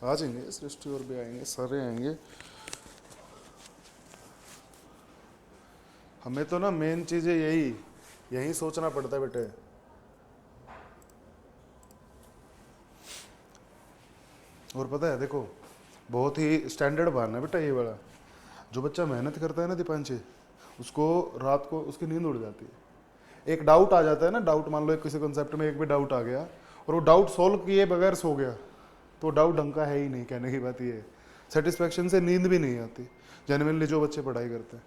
आ जाएंगे, सृष्टि और भी आएंगे, सारे आएंगे। हमें तो ना मेन चीज़ है यही सोचना पड़ता है बेटे। और पता है देखो, बहुत ही स्टैंडर्ड बहाना है बेटा ये वाला। जो बच्चा मेहनत करता है ना दीपांशी, उसको रात को उसकी नींद उड़ जाती है। एक डाउट आ जाता है ना, डाउट मान लो एक किसी कॉन्सेप्ट में एक भी डाउट आ गया और वो डाउट सोल्व किए बगैर सो गया, तो डाउट ढंग का है ही नहीं। कहने की बात ये है, सेटिस्फेक्शन से नींद भी नहीं आती जेन्युइनली जो बच्चे पढ़ाई करते हैं।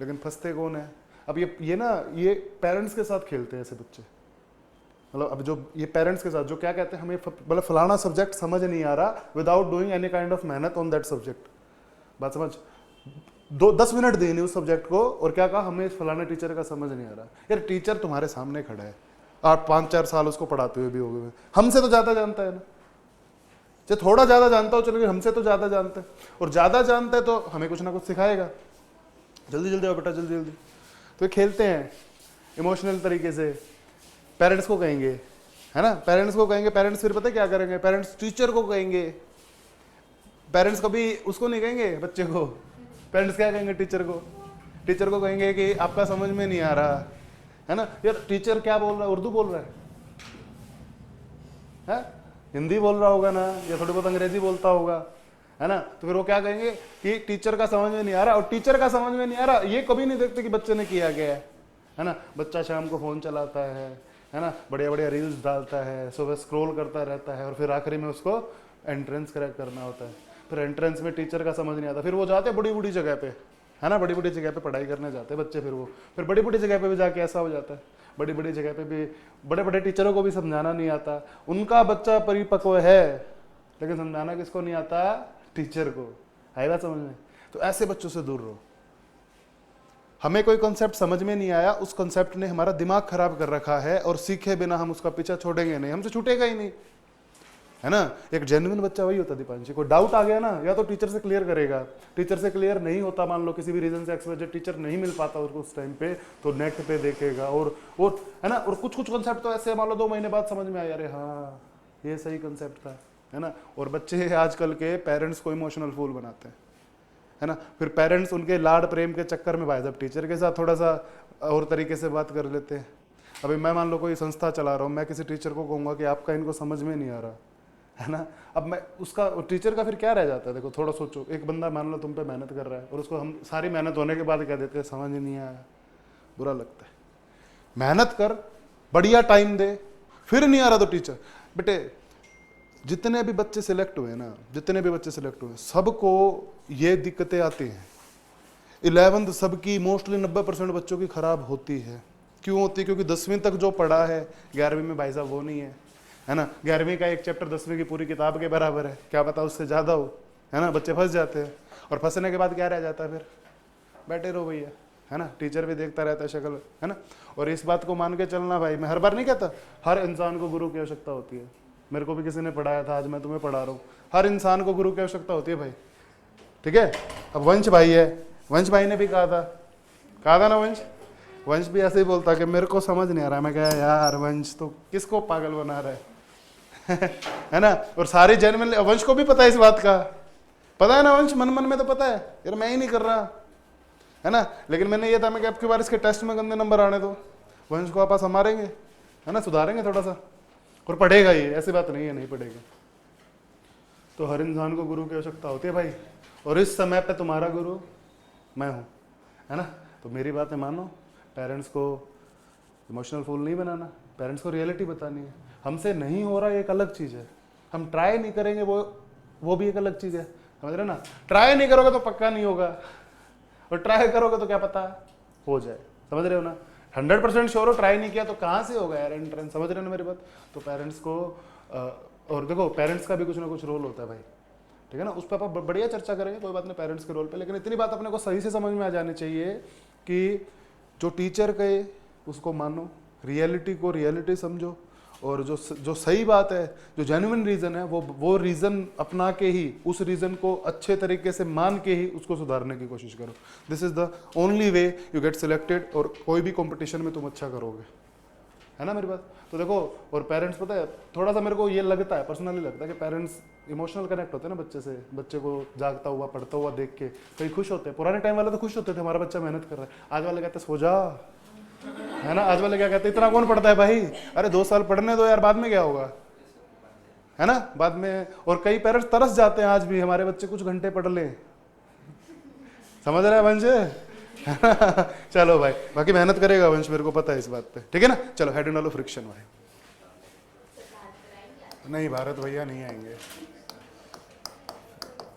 लेकिन फंसते कौन है? अब ये ना ये पेरेंट्स के साथ खेलते हैं ऐसे बच्चे। मतलब अब जो ये पेरेंट्स के साथ जो क्या कहते हैं, हमें मतलब फलाना सब्जेक्ट समझ नहीं आ रहा without doing any kind of मेहनत ऑन दैट सब्जेक्ट। बात समझ? 10 मिनट देने उस सब्जेक्ट को और क्या कहा, हमें फलाना टीचर का समझ नहीं आ रहा। यार टीचर तुम्हारे सामने खड़ा है, 8 5 4 साल उसको पढ़ाते हुए भी हो गए, हमसे तो ज्यादा जानता है ना। चाहे थोड़ा ज्यादा जानता हो चलो, हमसे तो ज्यादा जानता है, और ज्यादा जानता है तो हमें कुछ ना कुछ सिखाएगा। जल्दी जल्दी आओ बेटा, जल्दी जल्दी। तो ये खेलते हैं इमोशनल तरीके से। पेरेंट्स को कहेंगे, है ना, पेरेंट्स को कहेंगे, पेरेंट्स फिर पता है क्या करेंगे, पेरेंट्स टीचर को कहेंगे। पेरेंट्स कभी उसको नहीं कहेंगे बच्चे को, पेरेंट्स क्या कहेंगे टीचर को। टीचर को कहेंगे कि आपका समझ में नहीं आ रहा है ना। यार टीचर क्या बोल रहा है, उर्दू बोल रहा है? हिंदी बोल रहा होगा ना, या थोड़ी बहुत अंग्रेजी बोलता होगा, है ना। तो फिर वो क्या कहेंगे कि टीचर का समझ में नहीं आ रहा। और टीचर का समझ में नहीं आ रहा ये कभी नहीं देखते कि बच्चे ने किया क्या है ना। बच्चा शाम को फोन चलाता है ना, बढ़िया बढ़िया रील्स डालता है, सुबह स्क्रॉल करता रहता है, और फिर आखिरी में उसको एंट्रेंस क्रैक करना होता है। फिर एंट्रेंस में टीचर का समझ नहीं आता, फिर वो जाते बड़ी बड़ी जगह पे, है ना, बड़ी बड़ी जगह पे पढ़ाई करने जाते हैं बच्चे। फिर बड़ी बड़ी जगह पे भी जाके ऐसा हो जाता है, बड़ी बड़ी जगह पे भी बड़े बड़े टीचरों को भी समझाना नहीं आता। उनका बच्चा परिपक्व है लेकिन समझाना किसको नहीं आता? टीचर को। आएगा समझ में? तो ऐसे बच्चों से दूर रहो। हमें कोई कॉन्सेप्ट समझ में नहीं आया, उस कॉन्सेप्ट ने हमारा दिमाग खराब कर रखा है, और सीखे बिना हम उसका पीछा छोड़ेंगे नहीं, हमसे छूटेगा ही नहीं, है ना। एक जेन्युइन बच्चा वही होता है दीपांशी। कोई डाउट आ गया ना, या तो टीचर से क्लियर करेगा, टीचर से क्लियर नहीं होता, मान लो किसी भी रीजन से एक्सवाइजेड टीचर नहीं मिल पाता उसको उस टाइम पे, तो नेट पे देखेगा, और है ना। और कुछ कुछ कॉन्सेप्ट तो ऐसे मान लो 2 महीने बाद समझ में आया, अरे हाँ ये सही कॉन्सेप्ट था, है ना। और बच्चे आजकल के पेरेंट्स को इमोशनल फूल बनाते हैं, है ना। फिर पेरेंट्स उनके लाड प्रेम के चक्कर में भाई साहब टीचर के साथ थोड़ा सा और तरीके से बात कर लेते हैं। अभी मैं मान लो कोई संस्था चला रहा हूँ, मैं किसी टीचर को कहूँगा कि आपका इनको समझ में नहीं आ रहा, है ना। अब मैं उसका टीचर का फिर क्या रह जाता है? देखो थोड़ा सोचो, एक बंदा मान लो तुम पे मेहनत कर रहा है, और उसको हम सारी मेहनत होने के बाद कह देते हैं समझ नहीं आया, बुरा लगता है। मेहनत कर, बढ़िया टाइम दे, फिर नहीं आ रहा तो टीचर। बेटे जितने भी बच्चे सिलेक्ट हुए ना, जितने भी बच्चे सिलेक्ट हुए, सबको ये दिक्कतें आती हैं। 11th सबकी मोस्टली 90% बच्चों की खराब होती है। क्यों होती है? क्योंकि 10वीं तक जो पढ़ा है 11वीं में भाई साहब वो नहीं है ना। 11वीं का एक चैप्टर 10वीं की पूरी किताब के बराबर है, क्या पता उससे ज्यादा हो, है ना। बच्चे फंस जाते हैं, और फंसने के बाद क्या रह जाता है? फिर बैठे रहो भैया, है ना। टीचर भी देखता रहता है शक्ल, है ना। और इस बात को मान के चलना भाई, मैं हर बार नहीं कहता, हर इंसान को गुरु की आवश्यकता होती है। मेरे को भी किसी ने पढ़ाया था, आज मैं तुम्हें पढ़ा रहा हूँ। हर इंसान को गुरु की आवश्यकता होती है भाई, ठीक है। अब वंश भाई है, वंश भाई ने भी कहा था ना, वंश भी ऐसे ही बोलता कि मेरे को समझ नहीं आ रहा। मैं कहा यार वंश तो किसको पागल बना रहा है है ना। और सारी जेन्युइनली वंश को भी पता है इस बात का, पता है ना वंश, मन मन में तो पता है यार मैं ही नहीं कर रहा, है ना। लेकिन मैंने ये था मैं कि आपकी बार इसके टेस्ट में गंदे नंबर आने दो, वंश को आपस हमारेंगे, है ना, सुधारेंगे थोड़ा सा, और पढ़ेगा ही, ऐसी बात नहीं है नहीं पढ़ेगा। तो हर इंसान को गुरु की आवश्यकता होती है भाई, और इस समय पे तुम्हारा गुरु मैं हूँ, है ना। तो मेरी बातें मानो, पेरेंट्स को इमोशनल फूल नहीं बनाना, पेरेंट्स को रियलिटी बतानी है। हमसे नहीं हो रहा एक अलग चीज़ है, हम ट्राई नहीं करेंगे वो भी एक अलग चीज़ है, समझ रहे ना। ट्राई नहीं करोगे तो पक्का नहीं होगा, और ट्राई करोगे तो क्या पता हो जाए, समझ रहे हो ना। 100% श्योर हो, ट्राई नहीं किया तो कहाँ से होगा यार एंट्रेंस, समझ रहे हो ना मेरी बात। तो पेरेंट्स को और देखो पेरेंट्स का भी कुछ ना कुछ रोल होता है भाई, ठीक है ना। उस पर आप बढ़िया चर्चा करेंगे, कोई बात नहीं पेरेंट्स के रोल पे। लेकिन इतनी बात अपने को सही से समझ में आ जानी चाहिए कि जो टीचर कहे उसको मानो, रियलिटी को रियलिटी समझो, और जो सही बात है, जो जेन्युइन रीज़न है, वो रीज़न अपना के ही, उस रीज़न को अच्छे तरीके से मान के ही उसको सुधारने की कोशिश करो। This is the only way you get selected, और कोई भी कंपटीशन में तुम अच्छा करोगे। है ना मेरी बात। तो देखो, और पेरेंट्स पता है थोड़ा सा मेरे को ये लगता है, पर्सनली लगता है कि पेरेंट्स इमोशनल कनेक्ट होते हैं ना बच्चे से, बच्चे को जागता हुआ पढ़ता हुआ देख के कई खुश होते हैं। पुराने टाइम वाले तो खुश होते थे हमारा बच्चा मेहनत कर रहा है, आज वाले कहते हैं सो जा, है ना। आज वाले क्या कहते हैं, इतना कौन पढ़ता है भाई, अरे 2 साल पढ़ने दो यार, बाद में क्या होगा, है ना, बाद में। और कई पेरेंट्स तरस जाते हैं आज भी, हमारे बच्चे कुछ घंटे पढ़ ले, समझ रहे हैं वंश। चलो भाई, बाकी मेहनत करेगा वंश, मेरे को पता है इस बात पे, ठीक है ना। चलो हेड एंड फ्रिक्शन भाई। नहीं भारत भैया नहीं आएंगे,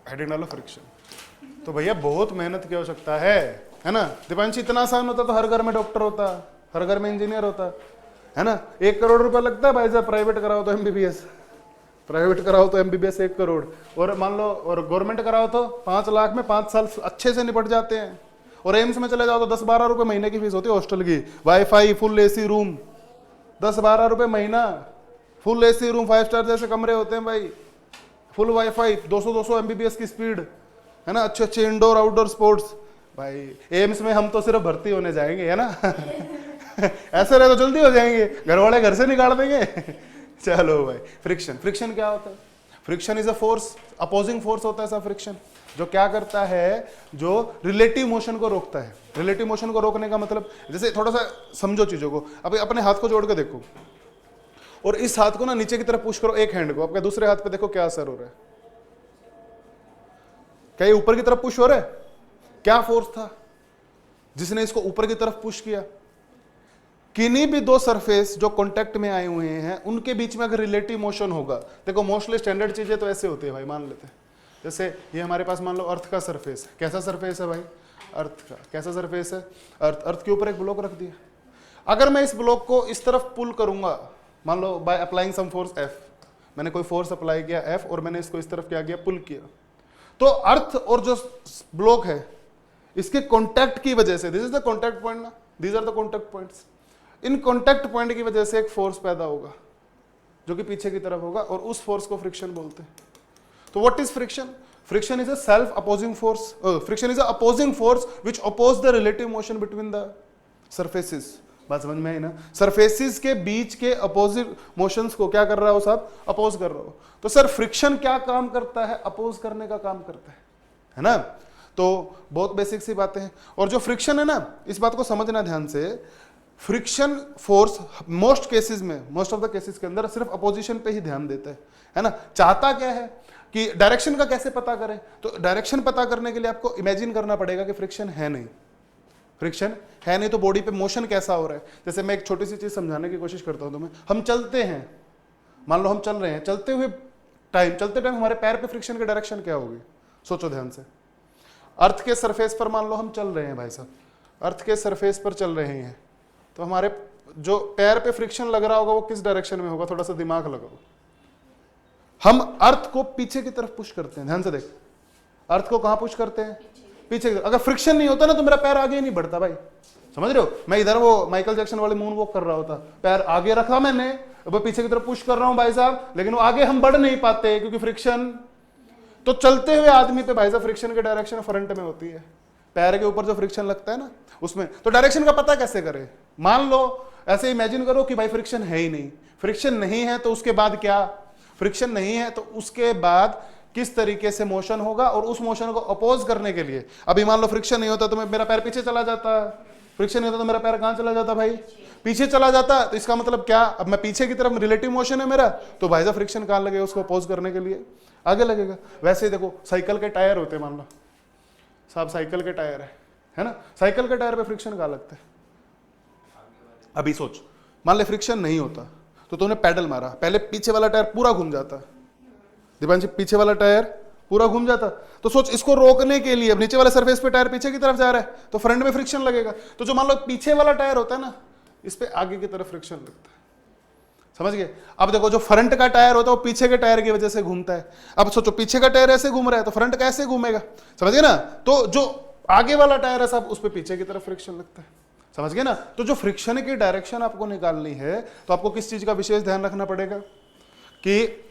हेड एंड फ्रिक्शन तो भैया बहुत मेहनत की आवश्यकता है ना। दीपांशी इतना आसान होता तो हर घर में डॉक्टर होता, हर घर में इंजीनियर होता, है ना। 1 करोड़ रुपया लगता है भाई साहब, प्राइवेट कराओ तो MBBS, प्राइवेट कराओ तो MBBS 1 करोड़, और मान लो और गवर्नमेंट कराओ तो 5 लाख में 5 साल अच्छे से निपट जाते हैं। और एम्स में चले जाओ तो 10-12 रुपए महीने की फीस होती है हॉस्टल की, वाईफाई, फुल AC रूम, 10-12 रुपए महीना, फुल AC रूम, 5 स्टार जैसे कमरे होते हैं भाई, फुल वाईफाई, 200 MBBS की स्पीड, है ना, अच्छे इंडोर आउटडोर स्पोर्ट्स। भाई एम्स में हम तो सिर्फ भर्ती होने जाएंगे, है ना। ऐसे रहे तो जल्दी हो जाएंगे, घर वाले घर से निकाल देंगे। चलो भाई, फ्रिक्शन क्या होता है? Friction is a force, opposing force होता है सब फ्रिक्शन, जो क्या करता है, जो रिलेटिव मोशन को रोकता है। रिलेटिव मोशन को रोकने का मतलब, जैसे थोड़ा सा समझो चीजों को, अब अपने हाथ को जोड़ के देखो और इस हाथ को ना नीचे की तरफ पुश करो, एक हैंड को, आपके दूसरे हाथ पे देखो क्या असर हो रहा है, क्या ये ऊपर की तरफ पुश हो रहा है? क्या फोर्स था जिसने इसको ऊपर की तरफ पुश किया? किन्हीं भी 2 सरफेस जो कांटेक्ट में आए हुए हैं उनके बीच में अगर रिलेटिव मोशन होगा, देखो मोस्टली स्टैंडर्ड चीजें तो ऐसे होती है भाई, मान लेते हैं जैसे ये हमारे पास मान लो अर्थ का सरफेस है, कैसा सरफेस है भाई, अर्थ का कैसा सरफेस है, अर्थ के ऊपर एक ब्लॉक रख दिया। अगर मैं इस ब्लॉक को इस तरफ पुल करूंगा, मान लो by applying some force F, मैंने कोई फोर्स अप्लाई किया F और मैंने इसको इस तरफ क्या किया, पुल किया, तो अर्थ और जो ब्लॉक है इसके कॉन्टैक्ट की वजह से, this is the contact point ना, these are the contact points, इन कॉन्टैक्ट पॉइंट की वजह से एक फोर्स पैदा होगा जो कि पीछे की तरफ होगा, और उस फोर्स को फ्रिक्शन बोलते हैं। तो what is friction? Friction is a self opposing force, friction is a opposing force which oppose the relative motion between the surfaces. बात समझ में आई ना? सरफेसेस के बीच के अपोजिट मोशंस को क्या कर रहा हो साहब, अपोज कर रहा हो। तो सर फ्रिक्शन क्या काम करता है? अपोज करने का काम करता है ना। तो बहुत बेसिक सी बातें हैं। और जो फ्रिक्शन है ना, इस बात को समझना ध्यान से, फ्रिक्शन फोर्स मोस्ट केसेस में, मोस्ट ऑफ द केसेस के अंदर सिर्फ अपोजिशन पे ही ध्यान देता है ना। चाहता क्या है कि डायरेक्शन का कैसे पता करें? तो डायरेक्शन पता करने के लिए आपको इमेजिन करना पड़ेगा कि फ्रिक्शन है नहीं, फ्रिक्शन है नहीं तो बॉडी पे मोशन कैसा हो रहा है। जैसे मैं एक छोटी सी चीज समझाने की कोशिश करता हूं तुम्हें। हम चलते हैं, मान लो हम चल रहे हैं, चलते टाइम हमारे पैर पे फ्रिक्शन की डायरेक्शन क्या होगी? सोचो ध्यान से। अर्थ के सरफेस पर मान लो हम चल रहे हैं भाई साहब, अर्थ के सरफेस पर चल रहे हैं, तो हमारे जो पैर पे फ्रिक्शन लग रहा होगा वो किस डायरेक्शन में होगा? थोड़ा सा दिमाग लगाओ। हम अर्थ को पीछे की तरफ पुश करते हैं, ध्यान से देख, अर्थ को कहां पुश करते हैं? पीछे की तरफ। अगर फ्रिक्शन नहीं होता ना तो मेरा पैर आगे ही नहीं बढ़ता भाई, समझ रहे हो? मैं इधर वो माइकल जैक्सन वाले मून वॉक कर रहा होता, पैर आगे रखा मैंने, अब पीछे की तरफ पुश कर रहा हूं भाई साहब, लेकिन वो आगे हम बढ़ नहीं पाते क्योंकि फ्रिक्शन। तो चलते हुए आदमी पे भाई साहब फ्रिक्शन की डायरेक्शन फ्रंट में होती है, पैर के ऊपर जो फ्रिक्शन लगता है ना उसमें। तो डायरेक्शन का पता कैसे करें? मान लो ऐसे इमेजिन करो कि भाई फ्रिक्शन है ही नहीं, फ्रिक्शन नहीं है तो उसके बाद क्या? फ्रिक्शन नहीं है तो उसके बाद किस तरीके से मोशन होगा, और उस मोशन को अपोज करने के लिए, अभी मान लो फ्रिक्शन नहीं होता तो मेरा पैर पीछे चला जाता, फ्रिक्शन नहीं होता तो मेरा पैर कहां चला जाता भाई? पीछे चला जाता। तो इसका मतलब क्या? अब मैं पीछे की तरफ रिलेटिव मोशन है मेरा, तो भाई साहब फ्रिक्शन कहां लगेगा? उसको अपोज करने के लिए आगे लगेगा। वैसे ही देखो साइकिल के टायर होते हैं, मान लो साहब साइकिल के टायर है ना, साइकिल के टायर पे फ्रिक्शन कहां लगता है? अभी सोच, मान ले फ्रिक्शन नहीं होता तो तूने पैडल मारा, पहले पीछे वाला टायर पूरा घूम जाता, दीपांशी पीछे वाला टायर पूरा घूम जाता। तो सोच, इसको रोकने के लिए अब नीचे वाले सरफेस पे टायर पीछे की तरफ जा रहा है तो फ्रंट में फ्रिक्शन लगेगा। तो जो मान लो पीछे वाला टायर होता है ना, इस पे आगे की तरफ फ्रिक्शन लगता है, समझ गए? अब देखो जो फ्रंट का टायर होता है वो पीछे के टायर की वजह से घूमता है। अब सोचो पीछे का टायर ऐसे घूम रहा है तो फ्रंट कैसे घूमेगा? समझ गए ना? तो जो आगे वाला टायर है साहब उस पे पीछे की तरफ फ्रिक्शन लगता है, समझ गए ना? तो जो फ्रिक्शन की डायरेक्शन आपको निकालनी है तो आपको किस चीज का विशेष ध्यान रखना पड़ेगा कि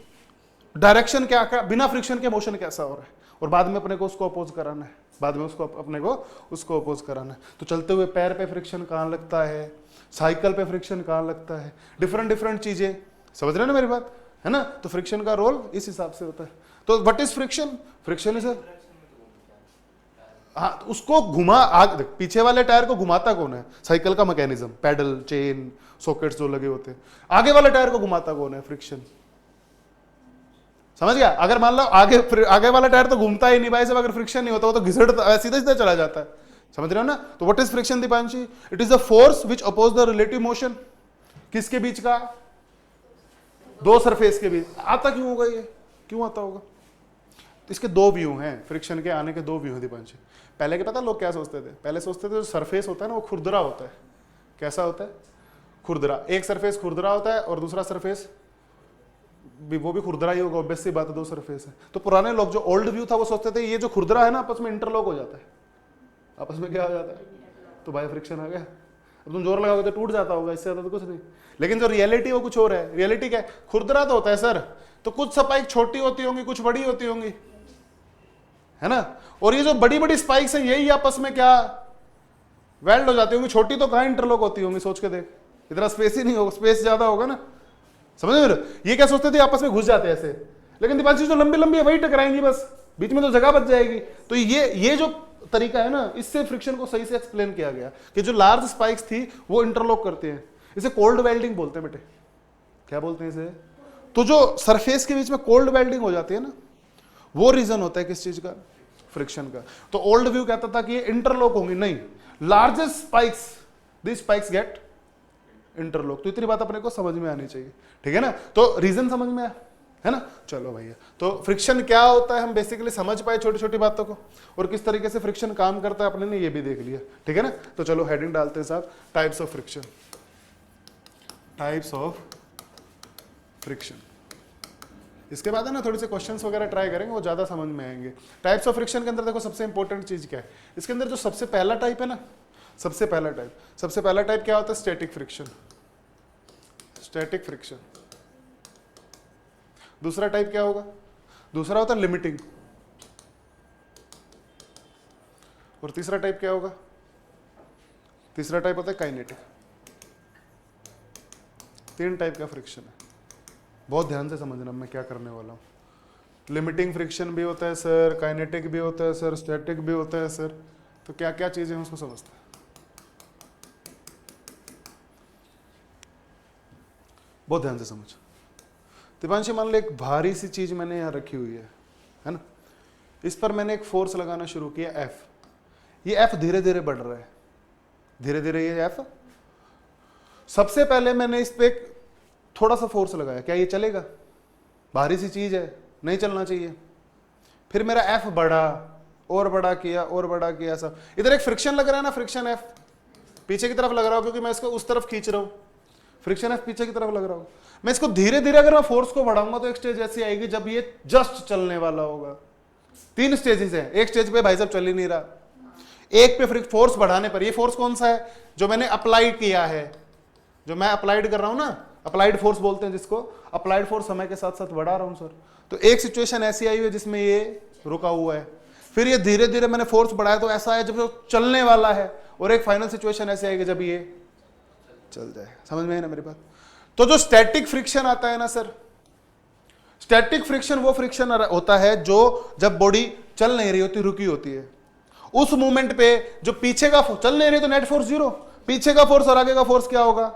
डायरेक्शन क्या, बिना फ्रिक्शन के मोशन कैसा हो रहा है, और बाद में अपने को उसको अपोज कराना है। बाद में उसको अपने को उसको अपोज कराना है। तो चलते हुए पैर पे फ्रिक्शन कहाँ लगता है, साइकिल पे फ्रिक्शन कहाँ लगता है, डिफरेंट डिफरेंट चीजें, समझ रहे हो ना मेरी बात, है ना। तो फ्रिक्शन का रोल इस हिसाब से होता है। तो what is friction? Friction is हाँ, तो उसको घुमा आग, पीछे वाले टायर को घुमाता कौन है? साइकिल का मैकेनिज्म, पैडल, चेन, सॉकेट्स जो लगे होते हैं। आगे वाले टायर को घुमाता कौन है? फ्रिक्शन। समझ गया? अगर मान लो आगे वाला टायर तो घूमता ही नहीं भाई साहब, अगर फ्रिक्शन नहीं होता वो तो घिसड़ सीधा सीधा चला जाता है। समझ रहे हो ना। तो what is friction Deepanshi? It is the force which oppose the relative motion. किसके बीच का? दो सरफेस के बीच। आता क्यों होगा ये? क्यों आता होगा? तो इसके दो व्यू हैं, फ्रिक्शन के आने के दो व्यू हैं दीपांशी। पहले के पता लोग क्या सोचते थे? पहले सोचते थे जो सरफेस होता है ना वो खुरदरा होता है। कैसा होता है? खुरदरा। एक सरफेस खुरदरा होता है और दूसरा सरफेस वो भी खुरदरा ही होगा, ऑब्वियस सी बात है, दो सरफेस है। तो पुराने लोग जो ओल्ड व्यू था वो सोचते थे ये जो खुरदरा है ना आपस में इंटरलॉक हो जाता है। आपस में क्या हो जाता है? तो भाई फ्रिक्शन आ गया। अब तुम जोर लगाओगे तो टूट जाता होगा, इससे ज्यादा तो कुछ नहीं। लेकिन जो रियलिटी वो कुछ और है। रियलिटी क्या है? खुरदरा तो होता है सर, तो कुछ स्पाइक छोटी होती होंगी, कुछ बड़ी होती होंगी, है ना। और ये जो बड़ी बड़ी स्पाइक्स हैं यही आपस में क्या वेल्ड हो जाती होंगी। छोटी तो कहां इंटरलॉक होती होंगी? सोच के देख, इतना स्पेस ही नहीं होगा, स्पेस ज्यादा होगा ना। समझ रहे हो? ये क्या सोचते थे? आपस में घुस जाते ऐसे। लेकिन दीपांशी जो लंबी लंबी है वही टकराएंगी, बस बीच में तो जगह बच जाएगी। तो ये जो तरीका है ना, इससे फ्रिक्शन को सही से एक्सप्लेन किया गया कि जो लार्ज स्पाइक्स थी वो इंटरलॉक करते हैं। इसे कोल्ड वेल्डिंग बोलते हैं बेटे। क्या बोलते हैं इसे? तो जो सरफेस के बीच में कोल्ड वेल्डिंग हो जाती है ना, वो रीजन होता है किस चीज का? फ्रिक्शन का। तो ओल्ड व्यू कहता था कि ये इंटरलॉक होंगी, नहीं, largest spikes, this spikes get interlock. तो इतनी बात अपने को समझ में आनी चाहिए, ठीक है ना। तो रीजन समझ में आया, है ना। चलो भैया, तो फ्रिक्शन क्या होता है हम बेसिकली समझ पाए छोटी छोटी बातों को, और किस तरीके से फ्रिक्शन काम करता है अपने ने ये भी देख लिया, ठीक है ना। तो चलो हेडिंग डालते हैं साहब, types of friction. Types of friction. इसके बाद है ना थोड़ी से क्वेश्चंस वगैरह ट्राई करेंगे, वो ज्यादा समझ में आएंगे। टाइप्स ऑफ फ्रिक्शन के अंदर देखो सबसे इंपॉर्टेंट चीज क्या है इसके अंदर? जो सबसे पहला टाइप है ना, सबसे पहला टाइप क्या होता है? Static friction. Static friction. दूसरा टाइप क्या होगा? दूसरा होता है लिमिटिंग। और तीसरा टाइप क्या होगा? तीसरा टाइप होता है काइनेटिक। 3 टाइप का फ्रिक्शन है। बहुत ध्यान से समझना मैं क्या करने वाला हूं। लिमिटिंग फ्रिक्शन भी होता है सर, काइनेटिक भी होता है सर, स्टैटिक भी होता है सर। तो क्या क्या चीजें हैं उसको समझते हैं। बहुत ध्यान से समझ। दीपांशी मान लो एक भारी सी चीज मैंने यहां रखी हुई है ना। इस पर मैंने एक फोर्स लगाना शुरू किया, एफ। ये एफ धीरे धीरे बढ़ रहा है, धीरे धीरे ये एफ। सबसे पहले मैंने इस पे थोड़ा सा फोर्स लगाया, क्या ये चलेगा? भारी सी चीज है, नहीं चलना चाहिए। फिर मेरा एफ बढ़ा, और बड़ा किया, और बड़ा किया, सब। इधर एक फ्रिक्शन लग रहा है ना, फ्रिक्शन एफ पीछे की तरफ लग रहा हूं क्योंकि मैं इसको उस तरफ खींच रहा हूं। फ्रिक्शन एफ पीछे की तरफ लग रहा हूं। मैं इसको धीरे धीरे अगर मैं फोर्स को बढ़ाऊंगा तो एक स्टेज ऐसी आएगी जब ये जस्ट चलने वाला होगा। 3 स्टेजेस हैं। एक स्टेज पे भाई साहब चल ही नहीं रहा, एक पे फोर्स बढ़ाने पर, ये फोर्स कौन सा है? जो मैंने अप्लाई किया है, जो मैं अप्लाइड कर रहा हूं ना, अप्लाइड फोर्स बोलते हैं जिसको। अप्लाइड फोर्स समय के साथ साथ बढ़ा रहा हूं सर। तो एक सिचुएशन ऐसी आई हुई है जिसमें ये रुका हुआ है, फिर ये धीरे धीरे मैंने फोर्स बढ़ाया तो ऐसा है जब वो चलने वाला है, और एक फाइनल सिचुएशन ऐसी आएगी जब ये चल जाए। समझ में है ना मेरी बात? तो जो स्टैटिक फ्रिक्शन आता है ना सर, स्टैटिक फ्रिक्शन वो फ्रिक्शन होता है जो जब बॉडी चल नहीं रही होती, रुकी होती है, उस मोमेंट पे जो पीछे का चल नहीं रही तो नेट फोर्स 0, पीछे का फोर्स और आगे का फोर्स क्या होगा?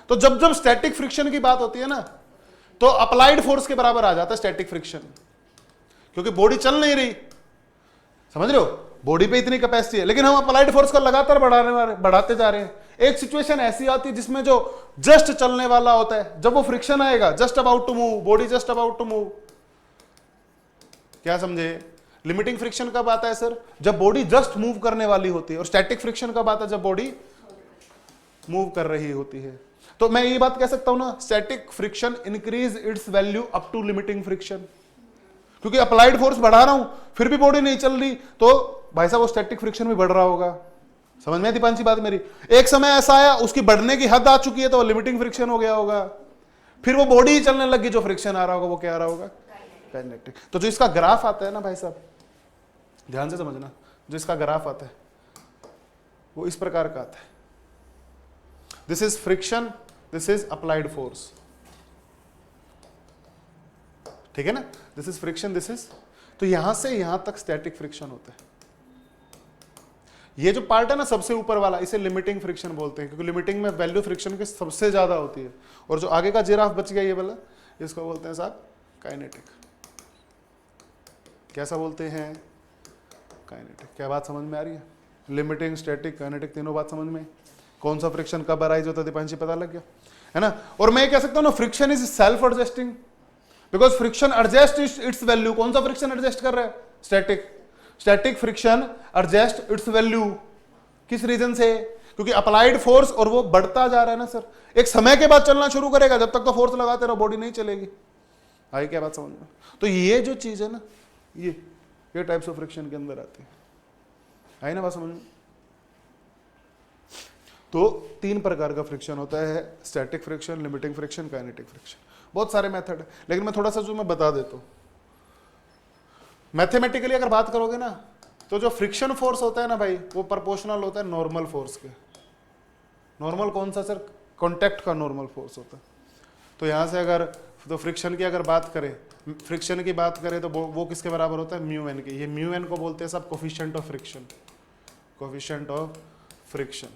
तो जब जब स्टैटिक फ्रिक्शन की बात होती है ना, तो अप्लाइड फोर्स के बराबर आ जाता है स्टैटिक फ्रिक्शन, क्योंकि बॉडी चल नहीं रही। समझ रहे हो? बॉडी पे इतनी कैपेसिटी है, लेकिन हम अप्लाइड फोर्स को लगातार बढ़ाते जा रहे हैं। एक सिचुएशन ऐसी आती है जिसमें जो जस्ट चलने वाला होता है, जब वो फ्रिक्शन आएगा, just about to move, body just about to move. क्या समझे? लिमिटिंग फ्रिक्शन कब आता है सर? जब बॉडी जस्ट मूव करने वाली होती है। और स्टैटिक फ्रिक्शन कब आता है? जब बॉडी मूव कर रही होती है। तो मैं ये बात कह सकता हूं ना, static friction increase its value up to limiting friction, क्योंकि अप्लाइड फोर्स बढ़ा रहा हूं फिर भी बॉडी नहीं चल रही, तो भाई साहब वो स्टैटिक फ्रिक्शन भी बढ़ रहा होगा। समझ में दीपांशी बात मेरी? एक समय ऐसा आया उसकी बढ़ने की हद आ चुकी है तो लिमिटिंग फ्रिक्शन हो गया होगा, फिर वो बॉडी ही चलने लगी, जो फ्रिक्शन आ रहा होगा वो क्या आ रहा होगा? काइनेटिक। तो जो इसका ग्राफ आता है ना भाई साहब, ध्यान से समझना, जो इसका ग्राफ आता है वो इस प्रकार का आता है। This is friction, this is applied force, ठीक है ना। This is friction, this is, तो यहां से यहां तक स्टैटिक फ्रिक्शन होता है। ये जो पार्ट है ना सबसे ऊपर वाला, इसे लिमिटिंग फ्रिक्शन बोलते हैं, क्योंकि लिमिटिंग में वैल्यू फ्रिक्शन की सबसे ज्यादा होती है। और जो आगे का जिराफ बच गया ये वाला, इसको बोलते हैं साहब काइनेटिक। कैसा बोलते हैं? काइनेटिक। क्या बात समझ में आ रही है? लिमिटिंग, स्टैटिक, काइनेटिक तीनों बात समझ में। कौन सा फ्रिक्शन कब अराइज होता है दीपांशी पता लग गया, है ना। और मैं कह सकता हूं ना friction is self adjusting, because friction adjust its value. कौन सा फ्रिक्शन एडजस्ट कर रहा है? Static. Static friction adjust its value, किस रीजन से? क्योंकि अप्लाइड फोर्स और वो बढ़ता जा रहा है ना सर, एक समय के बाद चलना शुरू करेगा, जब तक तो फोर्स लगाते रहो बॉडी नहीं चलेगी। आई क्या बात समझ में? तो ये जो चीज है ना, ये टाइप्स ऑफ फ्रिक्शन के अंदर आती है। आई ना बात समझ में? तो 3 प्रकार का फ्रिक्शन होता है, static friction, limiting friction, kinetic friction. बहुत सारे मेथड है, लेकिन मैं थोड़ा सा जो मैं बता देता हूं। मैथमेटिकली अगर बात करोगे ना, तो जो फ्रिक्शन फोर्स होता है ना भाई, वो प्रोपोर्शनल होता है नॉर्मल फोर्स के। नॉर्मल कौन सा सर? कांटेक्ट का नॉर्मल फोर्स होता है। तो यहां से अगर तो फ्रिक्शन की अगर बात करें, फ्रिक्शन की बात करें तो वो किसके बराबर होता है? म्यू एन के। ये म्यू एन को बोलते हैं सब coefficient of friction. Coefficient of friction,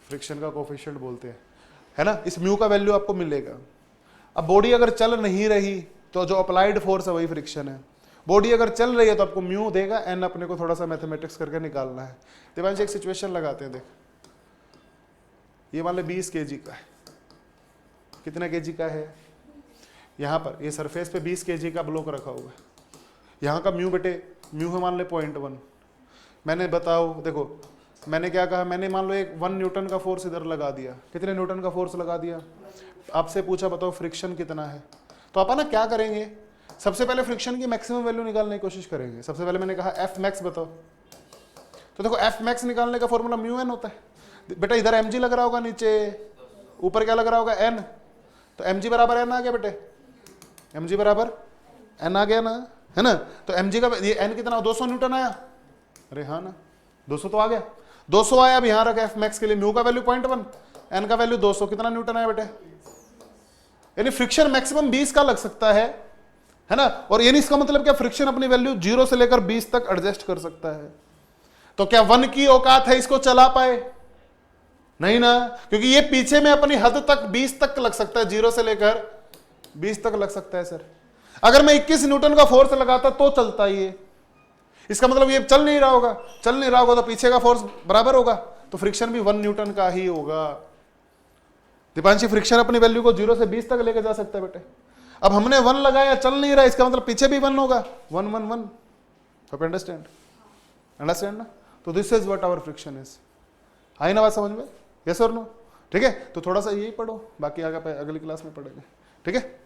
friction का कोफिशिएंट बोलते हैं, है ना। इस म्यू का वैल्यू आपको मिलेगा। अब बॉडी अगर चल नहीं रही तो जो अप्लाइड फोर्स है वही फ्रिक्शन है। बॉडी अगर चल रही है तो आपको म्यू देगा, एन अपने को थोड़ा सा मैथमेटिक्स करके निकालना है। दिवांश एक सिचुएशन लगाते हैं, देख ये मान ले 20 kg का है। कितना kg का है? यहाँ पर ये सरफेस पे 20 kg का ब्लॉक रखा हुआ है। यहाँ का म्यू बेटे, म्यू है मान ले 0.1। मैंने बताओ, देखो मैंने क्या कहा, मैंने मान लो एक 1 न्यूटन का फोर्स इधर लगा दिया। कितने न्यूटन का फोर्स लगा दिया? आपसे पूछा बताओ फ्रिक्शन कितना है। तो आप ना क्या करेंगे, सबसे पहले फ्रिक्शन की मैक्सिमम वैल्यू निकालने की कोशिश करेंगे। सबसे पहले मैंने कहा एफ मैक्स बताओ। तो देखो एफ मैक्स निकालने का फॉर्मूला म्यू एन होता है बेटा। इधर एम जी लग रहा होगा, नीचे ऊपर क्या लग रहा होगा? एन। तो एम जी बराबर एन आ गया बेटे, एम जी बराबर एन आ गया ना, है ना। तो एम जी का ये एन कितना? 200 न्यूटन आया। अरे हाँ ना, 200 तो आ गया, 200 आया। अब यहाँ रखा एफ मैक्स के लिए, म्यू का वैल्यू 0.1, एन का वैल्यू 200, कितना न्यूटन आया बेटे? यानी फ्रिक्शन मैक्सिमम 20 का लग सकता है ना। और यानी इसका मतलब क्या, फ्रिक्शन अपनी वैल्यू 0 से लेकर 20 तक एडजस्ट कर सकता है। तो क्या 1 की औकात है इसको चला पाए? नहीं ना, क्योंकि ये पीछे में अपनी हद तक 20 तक लग सकता है, 0 से लेकर 20 तक लग सकता है सर। अगर मैं 21 न्यूटन का फोर्स लगाता तो चलता ये, इसका मतलब ये चल नहीं रहा होगा। चल नहीं रहा होगा तो पीछे का फोर्स बराबर होगा, तो फ्रिक्शन भी 1 न्यूटन का ही होगा। दीपांशी फ्रिक्शन अपनी वैल्यू को 0 से 20 तक लेके जा सकता है बेटे। अब हमने 1 लगाया, चल नहीं रहा, इसका मतलब पीछे भी 1 होगा। 1 1 1। आप अंडरस्टैंड ना? तो this is what our friction is. आई ना बात समझ में? यस और नो? ठीक है, तो थोड़ा सा यही पढ़ो, बाकी आगे अगली क्लास में पढ़ेंगे। ठीक है।